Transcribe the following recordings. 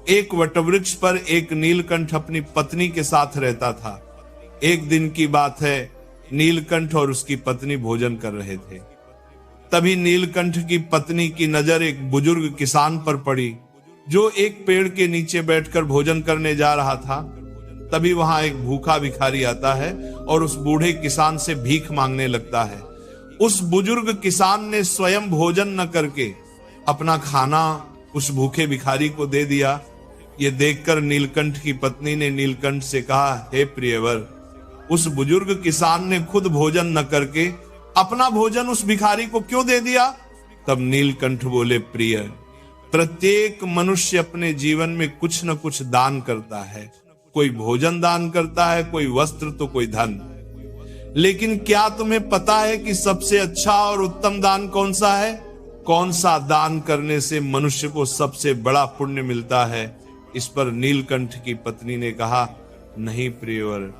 एक वटवृक्ष पर एक नीलकंठ अपनी पत्नी के साथ रहता था। एक दिन की बात है, नीलकंठ और उसकी पत्नी भोजन कर रहे थे। तभी नीलकंठ की पत्नी की नजर एक बुजुर्ग किसान पर पड़ी जो एक पेड़ के नीचे बैठकर भोजन करने जा रहा था। तभी वहां एक भूखा भिखारी आता है और उस बूढ़े किसान से भीख मांगने लगता है। उस बुजुर्ग किसान ने स्वयं भोजन न करके अपना खाना उस भूखे भिखारी को दे दिया। ये देखकर नीलकंठ की पत्नी ने नीलकंठ से कहा, हे प्रियवर, उस बुजुर्ग किसान ने खुद भोजन न करके अपना भोजन उस भिखारी को क्यों दे दिया? तब नीलकंठ बोले, प्रिय, प्रत्येक मनुष्य अपने जीवन में कुछ न कुछ दान करता है। कोई भोजन दान करता है, कोई वस्त्र तो कोई धन। लेकिन क्या तुम्हें पता है कि सबसे अच्छा और उत्तम दान कौन सा है? कौन सा दान करने से मनुष्य को सबसे बड़ा पुण्य मिलता है? इस पर नीलकंठ की पत्नी ने कहा, नहीं प्रियवर,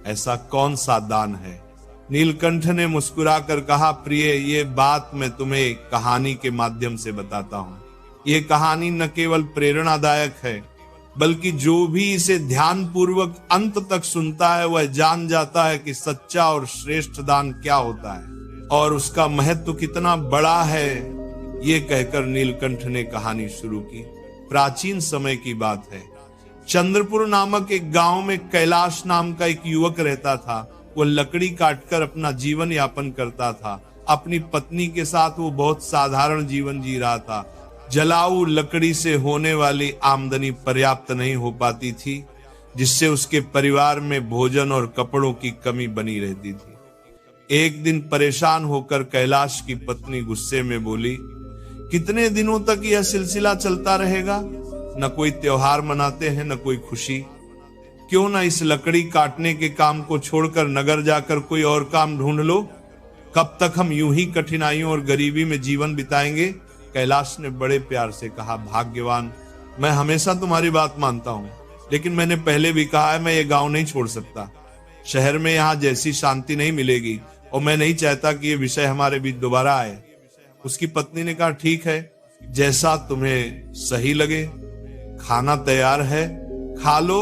ऐसा कौन सा दान है? नीलकंठ ने मुस्कुराकर कहा, प्रिय, ये बात मैं तुम्हें कहानी के माध्यम से बताता हूं। ये कहानी न केवल प्रेरणादायक है, बल्कि जो भी इसे ध्यान पूर्वक अंत तक सुनता है वह जान जाता है कि सच्चा और श्रेष्ठ दान क्या होता है और उसका महत्व कितना बड़ा है। ये कहकर नीलकंठ ने कहानी शुरू की। प्राचीन समय की बात है। चंद्रपुर नामक एक गांव में कैलाश नाम का एक युवक रहता था। वो लकड़ी काटकर अपना जीवन यापन करता था। अपनी पत्नी के साथ वो बहुत साधारण जीवन जी रहा था। जलाऊ लकड़ी से होने वाली आमदनी पर्याप्त नहीं हो पाती थी, जिससे उसके परिवार में भोजन और कपड़ों की कमी बनी रहती थी। एक दिन परेशान होकर कैलाश की पत्नी गुस्से में बोली, कितने दिनों तक यह सिलसिला चलता रहेगा? न कोई त्योहार मनाते हैं, न कोई खुशी। क्यों न इस लकड़ी काटने के काम को छोड़कर नगर जाकर कोई और काम ढूंढ लो? कब तक हम यूं ही कठिनाइयों और गरीबी में जीवन बिताएंगे? कैलाश ने बड़े प्यार से कहा, भाग्यवान, मैं हमेशा तुम्हारी बात मानता हूं, लेकिन मैंने पहले भी कहा है, मैं ये गांव नहीं छोड़ सकता। शहर में यहाँ जैसी शांति नहीं मिलेगी और मैं नहीं चाहता कि ये विषय हमारे बीच दोबारा आए। उसकी पत्नी ने कहा, ठीक है, जैसा तुम्हें सही लगे। खाना तैयार है, खा लो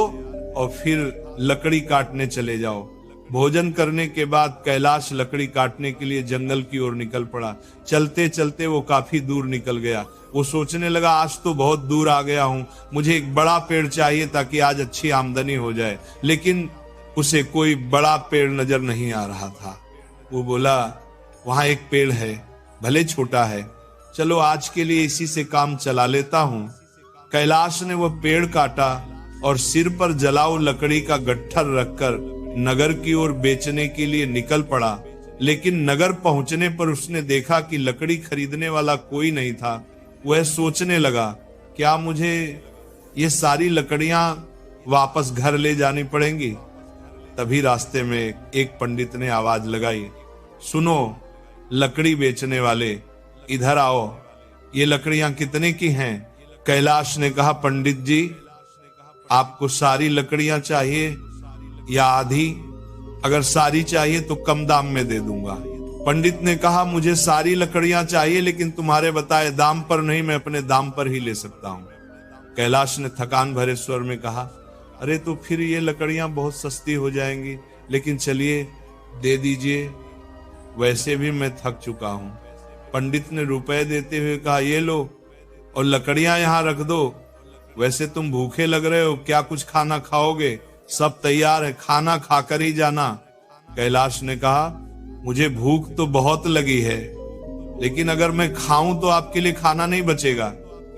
और फिर लकड़ी काटने चले जाओ। भोजन करने के बाद कैलाश लकड़ी काटने के लिए जंगल की ओर निकल पड़ा। चलते चलते वो काफी दूर निकल गया। वो सोचने लगा, आज तो बहुत दूर आ गया हूं, मुझे एक बड़ा पेड़ चाहिए ताकि आज अच्छी आमदनी हो जाए। लेकिन उसे कोई बड़ा पेड़ नजर नहीं आ रहा था। वो बोला, वहां एक पेड़ है, भले छोटा है, चलो आज के लिए इसी से काम चला लेता हूं। कैलाश ने वह पेड़ काटा और सिर पर जलाऊ लकड़ी का गट्ठर रखकर नगर की ओर बेचने के लिए निकल पड़ा। लेकिन नगर पहुंचने पर उसने देखा कि लकड़ी खरीदने वाला कोई नहीं था। वह सोचने लगा, क्या मुझे ये सारी लकड़ियां वापस घर ले जानी पड़ेंगी? तभी रास्ते में एक पंडित ने आवाज लगाई, सुनो लकड़ी बेचने वाले, इधर आओ, ये लकड़ियां कितने की हैं? कैलाश ने कहा, पंडित जी, आपको सारी लकड़ियां चाहिए या आधी? अगर सारी चाहिए तो कम दाम में दे दूंगा। पंडित ने कहा, मुझे सारी लकड़ियां चाहिए, लेकिन तुम्हारे बताए दाम पर नहीं, मैं अपने दाम पर ही ले सकता हूं। कैलाश ने थकान भरे स्वर में कहा, अरे तो फिर ये लकड़ियां बहुत सस्ती हो जाएंगी, लेकिन चलिए दे दीजिए, वैसे भी मैं थक चुका हूं। पंडित ने रुपए देते हुए कहा, ये लो और लकड़ियां यहां रख दो। वैसे तुम भूखे लग रहे हो, क्या कुछ खाना खाओगे? सब तैयार है, खाना खाकर ही जाना। कैलाश ने कहा, मुझे भूख तो बहुत लगी है, लेकिन अगर मैं खाऊं तो आपके लिए खाना नहीं बचेगा।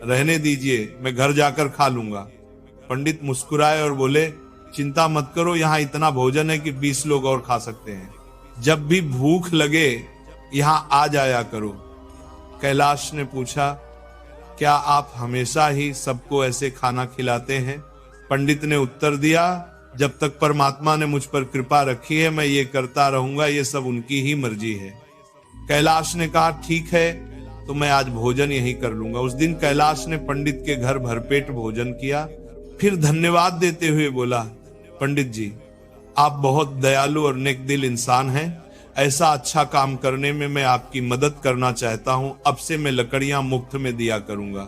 रहने दीजिए, मैं घर जाकर खा लूंगा। पंडित मुस्कुराए और बोले, चिंता मत करो, यहाँ इतना भोजन है कि 20 लोग और खा सकते हैं। जब भी भूख लगे यहाँ आ जाया करो। कैलाश ने पूछा, क्या आप हमेशा ही सबको ऐसे खाना खिलाते हैं? पंडित ने उत्तर दिया, जब तक परमात्मा ने मुझ पर कृपा रखी है मैं ये करता रहूंगा, ये सब उनकी ही मर्जी है। कैलाश ने कहा, ठीक है, तो मैं आज भोजन यही कर लूंगा। उस दिन कैलाश ने पंडित के घर भरपेट भोजन किया। फिर धन्यवाद देते हुए बोला, पंडित जी, आप बहुत दयालु और नेकदिल इंसान हैं। ऐसा अच्छा काम करने में मैं आपकी मदद करना चाहता हूं। अब से मैं लकड़ियां मुफ्त में दिया करूंगा।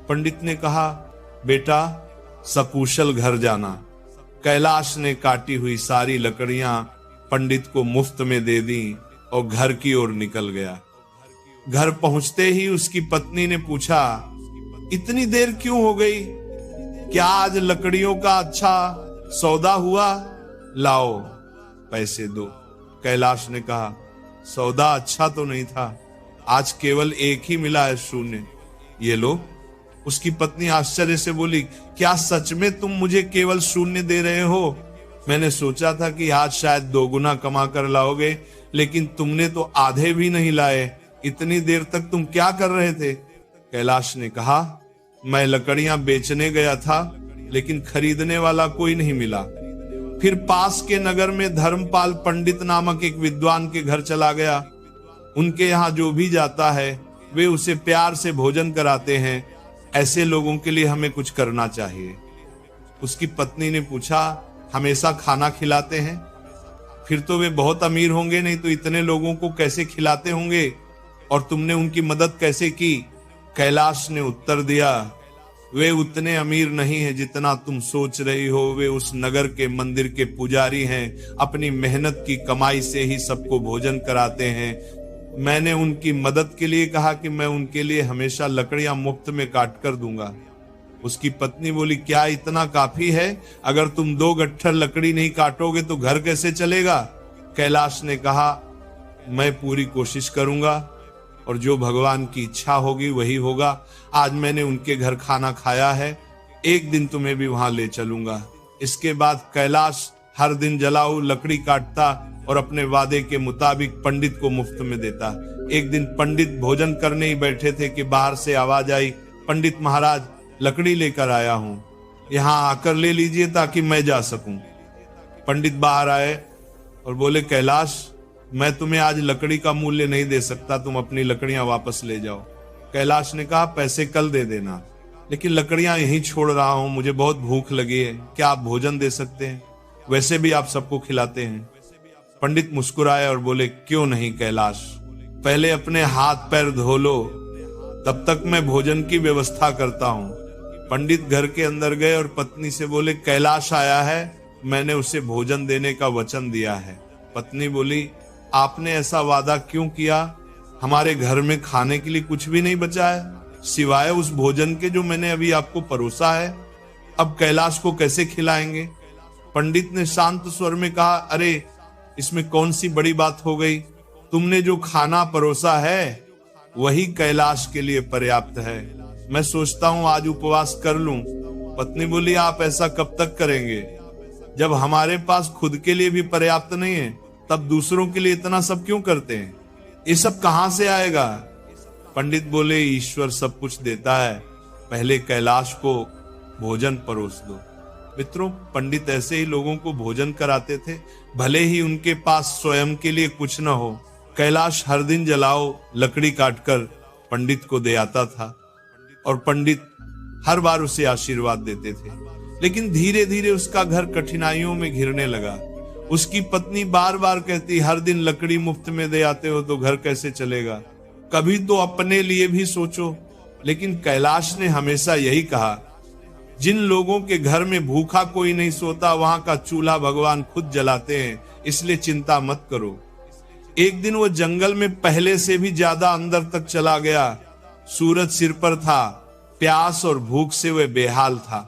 पंडित ने कहा, बेटा सकुशल घर जाना। कैलाश ने काटी हुई सारी लकड़ियां पंडित को मुफ्त में दे दी और घर की ओर निकल गया। घर पहुंचते ही उसकी पत्नी ने पूछा, इतनी देर क्यों हो गई? क्या आज लकड़ियों का अच्छा सौदा हुआ? लाओ पैसे दो। कैलाश ने कहा, सौदा अच्छा तो नहीं था, आज केवल एक ही मिला है, शून्य। ये लो। उसकी पत्नी आश्चर्य से बोली, क्या सच में तुम मुझे केवल शून्य दे रहे हो? मैंने सोचा था कि आज शायद 2 गुना कमा कर लाओगे, लेकिन तुमने तो आधे भी नहीं लाए। इतनी देर तक तुम क्या कर रहे थे? कैलाश ने कहा, मैं लकड़ियां बेचने गया था, लेकिन खरीदने वाला कोई नहीं मिला। फिर पास के नगर में धर्मपाल पंडित नामक एक विद्वान के घर चला गया। उनके यहाँ जो भी जाता है वे उसे प्यार से भोजन कराते हैं। ऐसे लोगों के लिए हमें कुछ करना चाहिए। उसकी पत्नी ने पूछा, हमेशा खाना खिलाते हैं? फिर तो वे बहुत अमीर होंगे, नहीं तो इतने लोगों को कैसे खिलाते होंगे? और तुमने उनकी मदद कैसे की? कैलाश ने उत्तर दिया, वे उतने अमीर नहीं हैं जितना तुम सोच रही हो। वे उस नगर के मंदिर के पुजारी हैं। अपनी मेहनत की कमाई से ही सबको भोजन कराते हैं। मैंने उनकी मदद के लिए कहा कि मैं उनके लिए हमेशा लकड़ियां मुफ्त में काट कर दूंगा। उसकी पत्नी बोली, क्या इतना काफी है? अगर तुम 2 गट्ठर लकड़ी नहीं काटोगे तो घर कैसे चलेगा? कैलाश ने कहा, मैं पूरी कोशिश करूंगा और जो भगवान की इच्छा होगी वही होगा। आज मैंने उनके घर खाना खाया है, एक दिन तुम्हें भी वहां ले चलूंगा। इसके बाद कैलाश हर दिन जलाऊ लकड़ी काटता और अपने वादे के मुताबिक पंडित को मुफ्त में देता। एक दिन पंडित भोजन करने ही बैठे थे कि बाहर से आवाज आई, पंडित महाराज लकड़ी लेकर आया हूं, यहाँ आकर ले लीजिए ताकि मैं जा सकूं। पंडित बाहर आए और बोले, कैलाश मैं तुम्हें आज लकड़ी का मूल्य नहीं दे सकता, तुम अपनी लकड़ियां वापस ले जाओ। कैलाश ने कहा, पैसे कल दे देना, लेकिन लकड़ियां यहीं छोड़ रहा हूं, मुझे बहुत भूख लगी है, क्या आप भोजन दे सकते हैं? वैसे भी आप सबको खिलाते हैं। पंडित मुस्कुराए और बोले, क्यों नहीं कैलाश, पहले अपने हाथ पैर धो लो, तब तक मैं भोजन की व्यवस्था करता हूं। पंडित घर के अंदर गए और पत्नी से बोले, कैलाश आया है, मैंने उसे भोजन देने का वचन दिया है। पत्नी बोली, आपने ऐसा वादा क्यों किया? हमारे घर में खाने के लिए कुछ भी नहीं बचा है सिवाय उस भोजन के जो मैंने अभी आपको परोसा है। अब कैलाश को कैसे खिलाएंगे? पंडित ने शांत स्वर में कहा, अरे इसमें कौन सी बड़ी बात हो गई? तुमने जो खाना परोसा है वही कैलाश के लिए पर्याप्त है। मैं सोचता हूं आज उपवास कर लूं। पत्नी बोली, आप ऐसा कब तक करेंगे? जब हमारे पास खुद के लिए भी पर्याप्त नहीं है तब दूसरों के लिए इतना सब क्यों करते हैं? ये सब कहां से आएगा? पंडित बोले, ईश्वर सब कुछ देता है, पहले कैलाश को भोजन परोस दो। मित्रों, पंडित ऐसे ही लोगों को भोजन कराते थे, भले ही उनके पास स्वयं के लिए कुछ न हो। कैलाश हर दिन जलाओ लकड़ी काटकर पंडित को दे आता था और पंडित हर बार उसे आशीर्वाद देते थे। लेकिन धीरे धीरे उसका घर कठिनाइयों में घिरने लगा। उसकी पत्नी बार बार कहती, हर दिन लकड़ी मुफ्त में दे आते हो तो घर कैसे चलेगा? कभी तो अपने लिए भी सोचो। लेकिन कैलाश ने हमेशा यही कहा, जिन लोगों के घर में भूखा कोई नहीं सोता वहां का चूल्हा भगवान खुद जलाते हैं, इसलिए चिंता मत करो। एक दिन वो जंगल में पहले से भी ज्यादा अंदर तक चला गया। सूरज सिर पर था, प्यास और भूख से वह बेहाल था।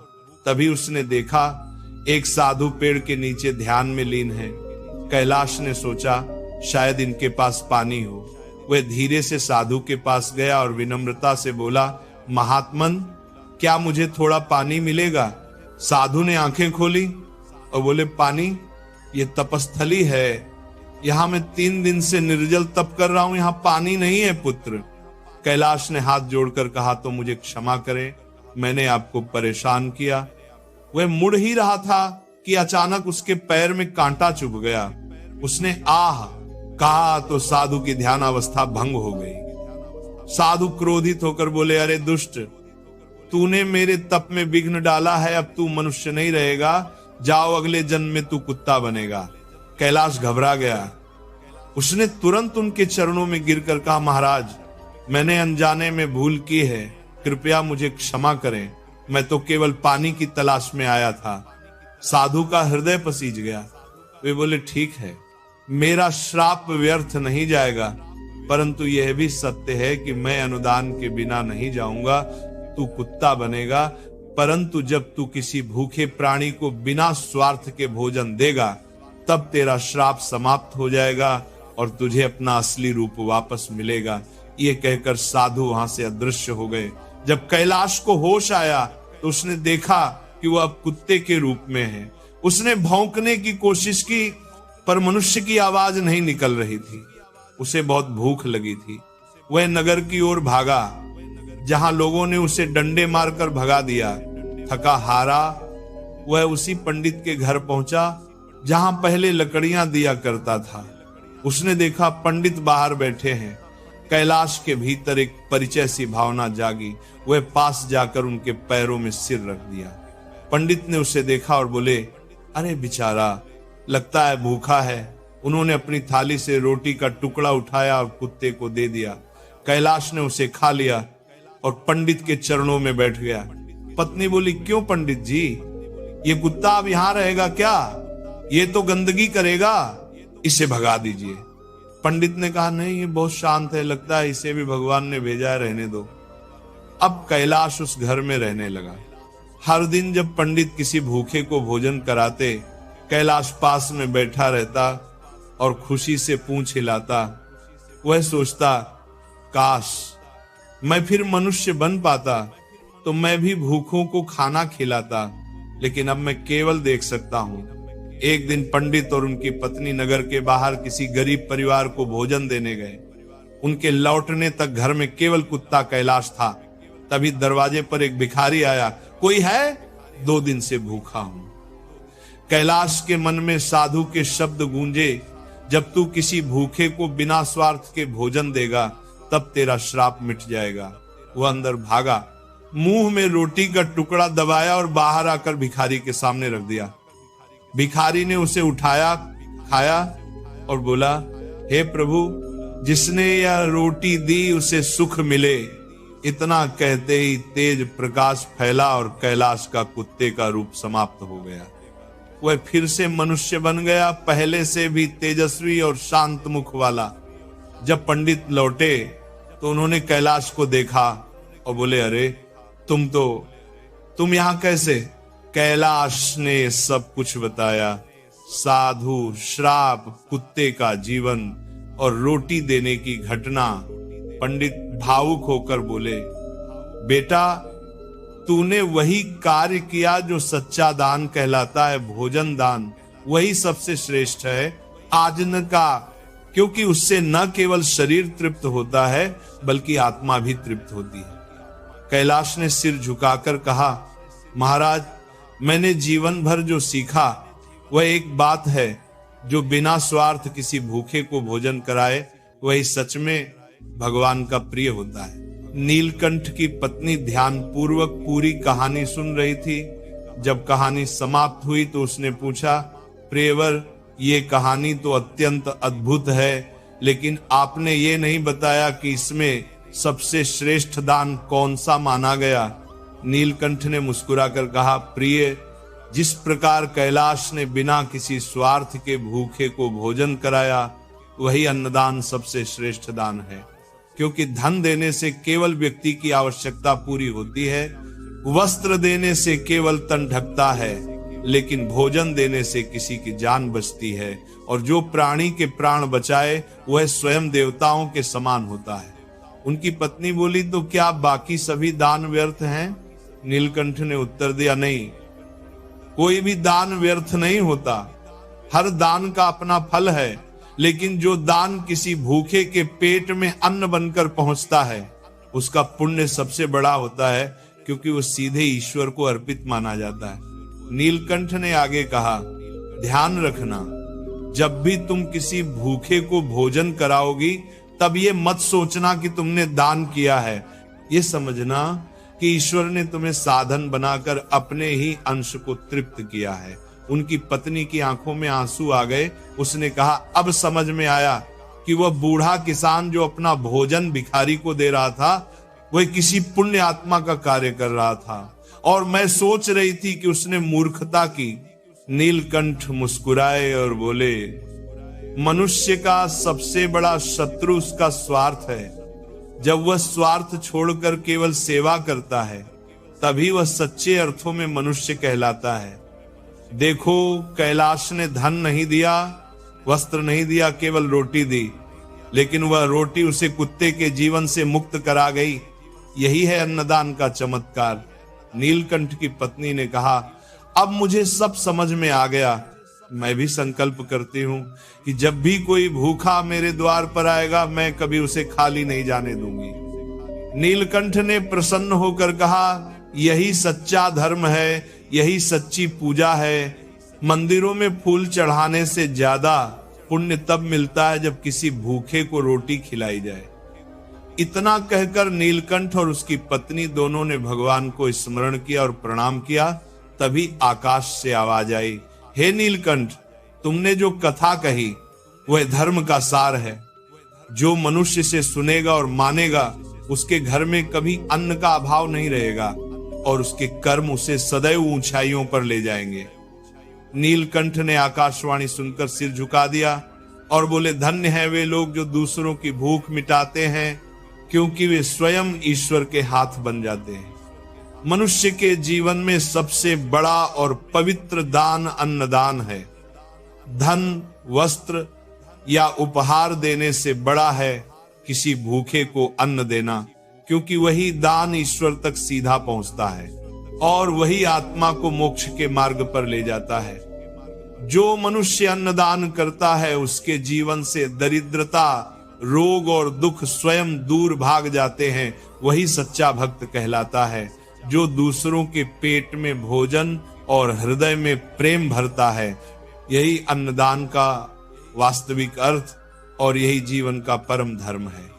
तभी उसने देखा एक साधु पेड़ के नीचे ध्यान में लीन है। कैलाश ने सोचा शायद इनके पास पानी हो। वह धीरे से साधु के पास गया और विनम्रता से बोला, महात्मन क्या मुझे थोड़ा पानी मिलेगा? साधु ने आंखें खोली और बोले, पानी? ये तपस्थली है, यहाँ मैं 3 दिन से निर्जल तप कर रहा हूं, यहाँ पानी नहीं है पुत्र। कैलाश ने हाथ जोड़कर कहा, तो मुझे क्षमा करें, मैंने आपको परेशान किया। वह मुड़ ही रहा था कि अचानक उसके पैर में कांटा चुभ गया। उसने आह कहा तो साधु की ध्यानावस्था भंग हो गई। साधु क्रोधित होकर बोले, अरे दुष्ट, तूने मेरे तप में विघ्न डाला है, अब तू मनुष्य नहीं रहेगा, जाओ अगले जन्म में तू कुत्ता बनेगा। कैलाश घबरा गया। उसने तुरंत उनके चरणों में गिरकर कहा, महाराज मैंने अनजाने में भूल की है, कृपया मुझे क्षमा करें, मैं तो केवल पानी की तलाश में आया था। साधु का हृदय पसीज गया। वे बोले, ठीक है, मेरा श्राप व्यर्थ नहीं जाएगा, परंतु यह भी सत्य है कि मैं अनुदान के बिना नहीं जाऊंगा। तू कुत्ता बनेगा, परंतु जब तू किसी भूखे प्राणी को बिना स्वार्थ के भोजन देगा, तब तेरा श्राप समाप्त हो जाएगा और तुझे अपना असली रूप वापस मिलेगा। ये कहकर साधु वहां से अदृश्य हो गए। जब कैलाश को होश आया तो उसने देखा कि वह अब कुत्ते के रूप में है। उसने भौंकने की कोशिश की, पर मनुष्य की आवाज नहीं निकल रही थी। उसे बहुत भूख लगी थी। वह नगर की ओर भागा, जहां लोगों ने उसे डंडे मारकर भगा दिया। थका हारा वह उसी पंडित के घर पहुंचा जहां पहले लकड़ियां दिया करता था। उसने देखा पंडित बाहर बैठे हैं। कैलाश के भीतर एक परिचय सी भावना जागी। वह पास जाकर उनके पैरों में सिर रख दिया। पंडित ने उसे देखा और बोले, अरे बेचारा, लगता है भूखा है। उन्होंने अपनी थाली से रोटी का टुकड़ा उठाया और कुत्ते को दे दिया। कैलाश ने उसे खा लिया और पंडित के चरणों में बैठ गया। पत्नी बोली, क्यों पंडित जी, ये कुत्ता अब यहां रहेगा क्या? ये तो गंदगी करेगा, इसे भगा दीजिए। पंडित ने कहा, नहीं, ये बहुत शांत है, लगता है इसे भी भगवान ने भेजा है, रहने दो। अब कैलाश उस घर में रहने लगा। हर दिन जब पंडित किसी भूखे को भोजन कराते, कैलाश पास में बैठा रहता और खुशी से पूंछ हिलाता। वह सोचता, काश मैं फिर मनुष्य बन पाता तो मैं भी भूखों को खाना खिलाता, लेकिन अब मैं केवल देख सकता हूं। एक दिन पंडित और उनकी पत्नी नगर के बाहर किसी गरीब परिवार को भोजन देने गए। उनके लौटने तक घर में केवल कुत्ता कैलाश था। तभी दरवाजे पर एक भिखारी आया। कोई है? 2 दिन से भूखा हूं। कैलाश के मन में साधु के शब्द गूंजे, जब तू किसी भूखे को बिना स्वार्थ के भोजन देगा, तब तेरा श्राप मिट जाएगा। वह अंदर भागा, मुंह में रोटी का टुकड़ा दबाया और बाहर आकर भिखारी के सामने रख दिया। भिखारी ने उसे उठाया, खाया और बोला, हे प्रभु, जिसने यह रोटी दी उसे सुख मिले। इतना कहते ही तेज प्रकाश फैला और कैलाश का कुत्ते का रूप समाप्त हो गया। वह फिर से मनुष्य बन गया, पहले से भी तेजस्वी और शांत मुख वाला। जब पंडित लौटे तो उन्होंने कैलाश को देखा और बोले, अरे तुम यहां कैसे? कैलाश ने सब कुछ बताया। साधु, श्राप, कुत्ते का जीवन और रोटी देने की घटना। पंडित भावुक होकर बोले, बेटा, तूने वही कार्य किया जो सच्चा दान कहलाता है, भोजन दान। वही सबसे श्रेष्ठ है आजन का, क्योंकि उससे न केवल शरीर तृप्त होता है बल्कि आत्मा भी तृप्त होती है। कैलाश ने सिर झुकाकर कहा, महाराज, मैंने जीवन भर जो सीखा वह एक बात है, जो बिना स्वार्थ किसी भूखे को भोजन कराए वही सच में भगवान का प्रिय होता है। नीलकंठ की पत्नी ध्यान पूर्वक पूरी कहानी सुन रही थी। जब कहानी समाप्त हुई तो उसने पूछा, प्रियवर, ये कहानी तो अत्यंत अद्भुत है, लेकिन आपने ये नहीं बताया कि इसमें सबसे श्रेष्ठ दान कौन सा माना गया। नीलकंठ ने मुस्कुराकर कहा, प्रिय, जिस प्रकार कैलाश ने बिना किसी स्वार्थ के भूखे को भोजन कराया, वही अन्नदान सबसे श्रेष्ठ दान है। क्योंकि धन देने से केवल व्यक्ति की आवश्यकता पूरी होती है, वस्त्र देने से केवल तन ढकता है, लेकिन भोजन देने से किसी की जान बचती है। और जो प्राणी के प्राण बचाए वह स्वयं देवताओं के समान होता है। उनकी पत्नी बोली, तो क्या बाकी सभी दान व्यर्थ हैं? नीलकंठ ने उत्तर दिया, नहीं, कोई भी दान व्यर्थ नहीं होता। हर दान का अपना फल है, लेकिन जो दान किसी भूखे के पेट में अन्न बनकर पहुंचता है, उसका पुण्य सबसे बड़ा होता है, क्योंकि वो सीधे ईश्वर को अर्पित माना जाता है। नीलकंठ ने आगे कहा, ध्यान रखना, जब भी तुम किसी भूखे को भोजन कराओगी, तब ये मत सोचना कि तुमने दान किया है। ये समझना कि ईश्वर ने तुम्हें साधन बनाकर अपने ही अंश को तृप्त किया है। उनकी पत्नी की आंखों में आंसू आ गए। उसने कहा, अब समझ में आया कि वह बूढ़ा किसान जो अपना भोजन भिखारी को दे रहा था, वह किसी पुण्य आत्मा का कार्य कर रहा था। और मैं सोच रही थी कि उसने मूर्खता की। नीलकंठ मुस्कुराए और बोले, मनुष्य का सबसे बड़ा शत्रु उसका स्वार्थ है। जब वह स्वार्थ छोड़कर केवल सेवा करता है तभी वह सच्चे अर्थों में मनुष्य कहलाता है। देखो, कैलाश ने धन नहीं दिया, वस्त्र नहीं दिया, केवल रोटी दी, लेकिन वह रोटी उसे कुत्ते के जीवन से मुक्त करा गई। यही है अन्नदान का चमत्कार। नीलकंठ की पत्नी ने कहा, अब मुझे सब समझ में आ गया। मैं भी संकल्प करती हूँ कि जब भी कोई भूखा मेरे द्वार पर आएगा मैं कभी उसे खाली नहीं जाने दूंगी। नीलकंठ ने प्रसन्न होकर कहा, यही सच्चा धर्म है, यही सच्ची पूजा है। मंदिरों में फूल चढ़ाने से ज्यादा पुण्य तब मिलता है जब किसी भूखे को रोटी खिलाई जाए। इतना कहकर नीलकंठ और उसकी पत्नी दोनों ने भगवान को स्मरण किया और प्रणाम किया। तभी आकाश से आवाज आई, हे नीलकंठ, तुमने जो कथा कही वह धर्म का सार है। जो मनुष्य से सुनेगा और मानेगा उसके घर में कभी अन्न का अभाव नहीं रहेगा और उसके कर्म उसे सदैव ऊंचाइयों पर ले जाएंगे। नीलकंठ ने आकाशवाणी सुनकर सिर झुका दिया और बोले, धन्य है वे लोग जो दूसरों की भूख मिटाते हैं, क्योंकि वे स्वयं ईश्वर के हाथ बन जाते हैं। मनुष्य के जीवन में सबसे बड़ा और पवित्र दान अन्नदान है। धन, वस्त्र या उपहार देने से बड़ा है किसी भूखे को अन्न देना, क्योंकि वही दान ईश्वर तक सीधा पहुंचता है और वही आत्मा को मोक्ष के मार्ग पर ले जाता है। जो मनुष्य अन्नदान करता है उसके जीवन से दरिद्रता, रोग और दुख स्वयं दूर भाग जाते हैं। वही सच्चा भक्त कहलाता है। जो दूसरों के पेट में भोजन और हृदय में प्रेम भरता है, यही अन्नदान का वास्तविक अर्थ और यही जीवन का परम धर्म है।